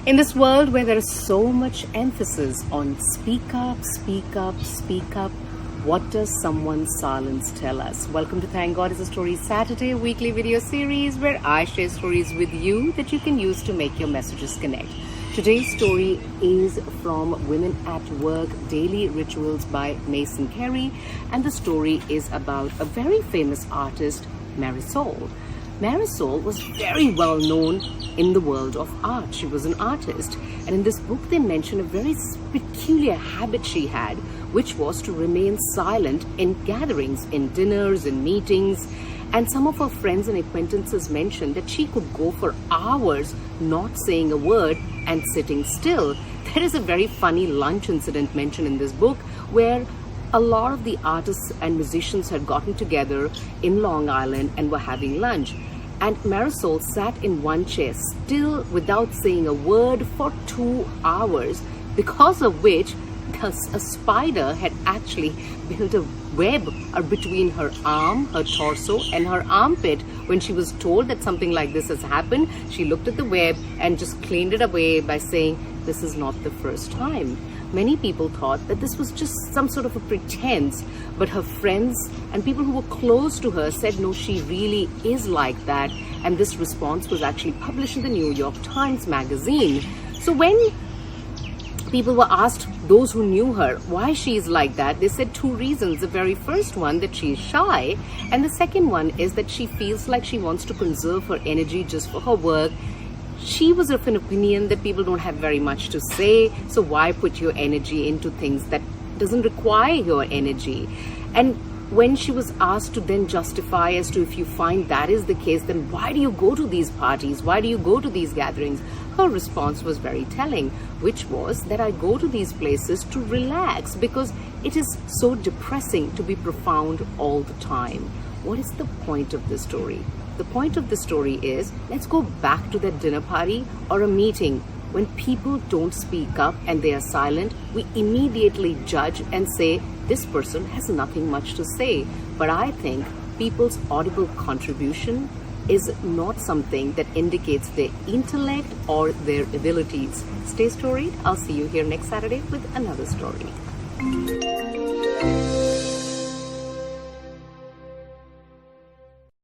In this world where there is so much emphasis on speak up, speak up, speak up, what does someone's silence tell us? Welcome to Thank God Is a Story Saturday, a weekly video series where I share stories with you that you can use to make your messages connect. Today's story is from Women at Work Daily Rituals by Mason Carey, and the story is about a very famous artist, Marisol. Marisol was very well known in the world of art. She was an artist, and in this book they mention a very peculiar habit she had, which was to remain silent in gatherings, in dinners, in meetings. And some of her friends and acquaintances mentioned that she could go for hours not saying a word and sitting still. There is a very funny lunch incident mentioned in this book where a lot of the artists and musicians had gotten together in Long Island and were having lunch. And Marisol sat in one chair still without saying a word for 2 hours, because of which a spider had actually built a web between her arm, her torso, and her armpit. When she was told that something like this has happened, she looked at the web and just cleaned it away by saying, "This is not the first time." Many people thought that this was just some sort of a pretense, but her friends and people who were close to her said, no, she really is like that. And this response was actually published in the New York Times magazine. So when people were asked, those who knew her, why she is like that, they said two reasons. The very first one, that she is shy, and the second one is that she feels like she wants to conserve her energy just for her work. She was of an opinion that people don't have very much to say, so why put your energy into things that doesn't require your energy? And when she was asked to then justify as to, if you find that is the case, then why do you go to these parties? Why do you go to these gatherings? Her response was very telling, which was that I go to these places to relax because it is so depressing to be profound all the time. What is the point of this story? The point of the story is, let's go back to that dinner party or a meeting. When people don't speak up and they are silent, we immediately judge and say, this person has nothing much to say. But I think people's audible contribution is not something that indicates their intellect or their abilities. Stay storied. I'll see you here next Saturday with another story.